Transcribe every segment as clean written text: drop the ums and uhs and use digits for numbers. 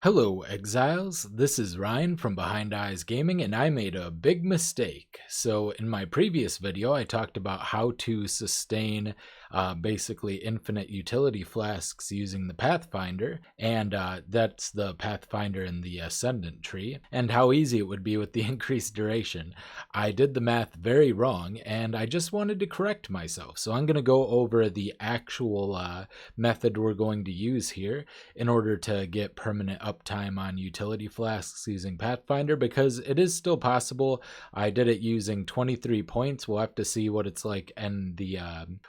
Hello, exiles. This is Ryan from Behind Eyes Gaming, and I made a big mistake. So, in my previous video, I talked about how to sustain basically infinite utility flasks using the Pathfinder, and that's the Pathfinder in the Ascendant tree, and how easy it would be with the increased duration. I did the math very wrong, and I just wanted to correct myself. So, I'm going to go over the actual method we're going to use here in order to get permanent uptime on utility flasks using Pathfinder, because it is still possible. I did it using 23 points. We'll have to see what it's like in the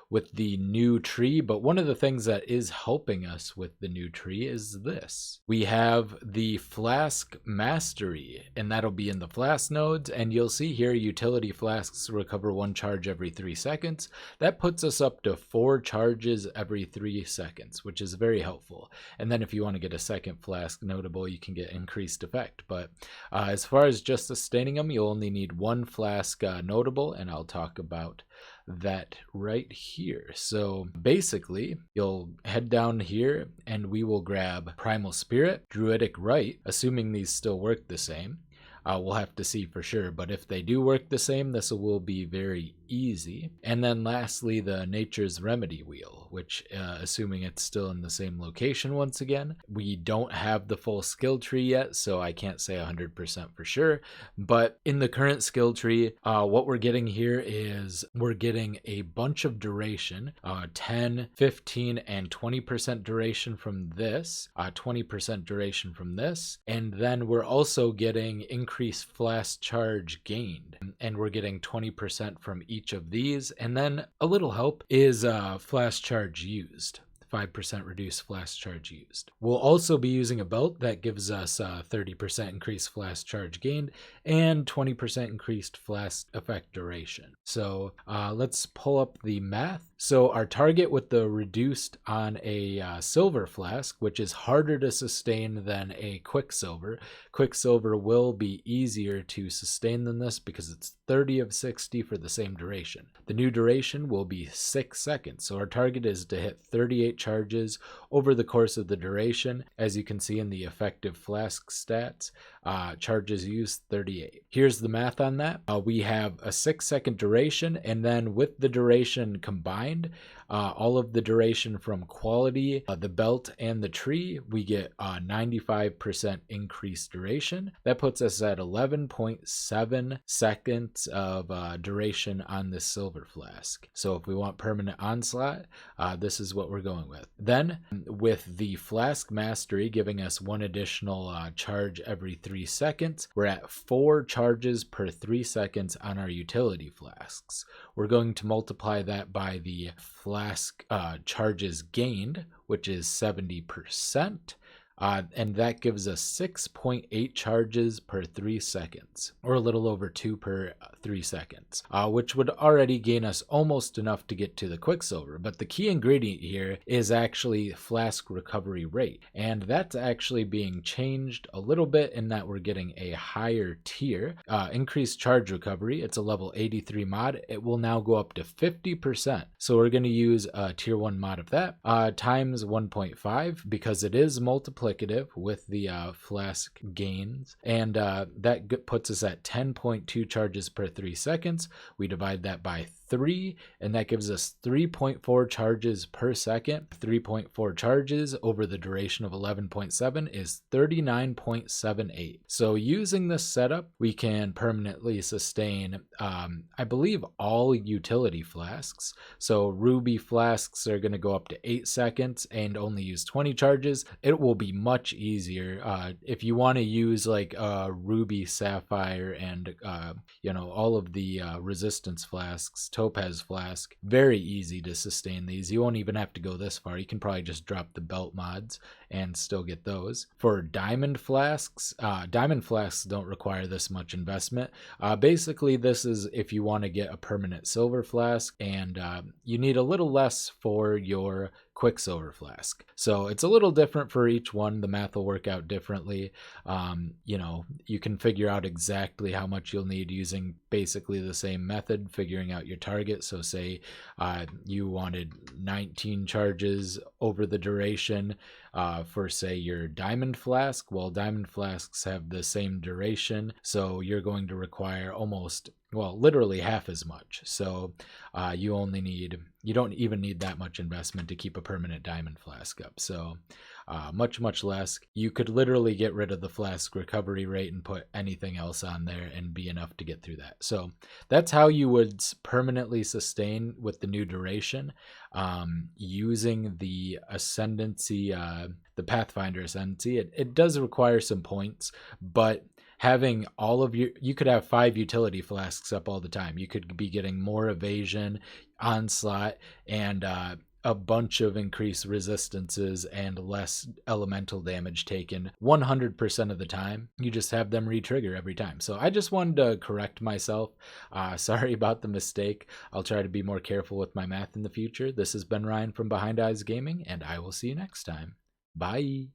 with the new tree, but one of the things that is helping us with the new tree is this. We have the Flask Mastery, and that'll be in the Flask nodes, and you'll see here utility flasks recover 1 charge every 3 seconds. That puts us up to 4 charges every 3 seconds, which is very helpful. And then if you want to get a second flask notable, you can get increased effect. But as far as just sustaining them, you'll only need 1 flask notable, and I'll talk about that right here. So basically, you'll head down here and we will grab Primal Spirit, Druidic Rite, assuming these still work the same. We'll have to see for sure, but if they do work the same, this will be very easy. And then lastly, the Nature's Remedy wheel, which assuming it's still in the same location once again. We don't have the full skill tree yet, so I can't say 100% for sure, but in the current skill tree, what we're getting here is we're getting a bunch of duration, 10, 15, and 20% duration from this, 20% duration from this, and then we're also getting increased flask charge gained, and we're getting 20% from each of these, and then a little help is flask charge used. 5% reduced flask charge used. We'll also be using a belt that gives us 30% increased flask charge gained and 20% increased flask effect duration. So let's pull up the math. So our target with the reduced on a silver flask, which is harder to sustain than a quicksilver. Quicksilver will be easier to sustain than this because it's 30 of 60 for the same duration. The new duration will be 6 seconds. So our target is to hit 38 charges over the course of the duration. As you can see in the effective flask stats, charges used 38. Here's the math on that. We have a 6-second duration, and then with the duration combined, all of the duration from quality, the belt, and the tree, we get 95% increased duration. That puts us at 11.7 seconds of duration on this silver flask. So if we want permanent onslaught, this is what we're going with. Then with the Flask Mastery giving us 1 additional charge every 3 seconds, we're at 4 charges per 3 seconds on our utility flasks. We're going to multiply that by the flask charges gained, which is 70%. And that gives us 6.8 charges per 3 seconds, or a little over 2 per 3 seconds, which would already gain us almost enough to get to the Quicksilver. But the key ingredient here is actually flask recovery rate, and that's actually being changed a little bit in that we're getting a higher tier. Increased charge recovery, it's a level 83 mod. It will now go up to 50%. So we're going to use a tier 1 mod of that, times 1.5, because it is multiplicative with the flask gains, and that puts us at 10.2 charges per 3 seconds. We divide that by 3, and that gives us 3.4 charges per second. 3.4 charges over the duration of 11.7 is 39.78. So using this setup, we can permanently sustain, I believe, all utility flasks. So ruby flasks are going to go up to 8 seconds and only use 20 charges. It will be much easier if you want to use like ruby, sapphire, and all of the resistance flasks. Topaz flask, very easy to sustain these. You won't even have to go this far. You can probably just drop the belt mods and still get those. For diamond flasks don't require this much investment. Basically, this is if you want to get a permanent silver flask, and you need a little less for your Quicksilver Flask. So it's a little different for each one. The math will work out differently. You can figure out exactly how much you'll need using basically the same method, figuring out your target. So say you wanted 19 charges over the duration for, say, your Diamond Flask. Well, Diamond Flasks have the same duration, so you're going to require literally half as much. So you don't even need that much investment to keep a permanent Diamond Flask up. So much less. You could literally get rid of the Flask recovery rate and put anything else on there and be enough to get through that. So that's how you would permanently sustain with the new duration, using the Ascendancy, the Pathfinder Ascendancy. It does require some points, but having you could have 5 utility flasks up all the time. You could be getting more evasion, onslaught, and a bunch of increased resistances and less elemental damage taken 100% of the time. You just have them re-trigger every time. So I just wanted to correct myself. Sorry about the mistake. I'll try to be more careful with my math in the future. This has been Ryan from Behind Eyes Gaming, and I will see you next time. Bye.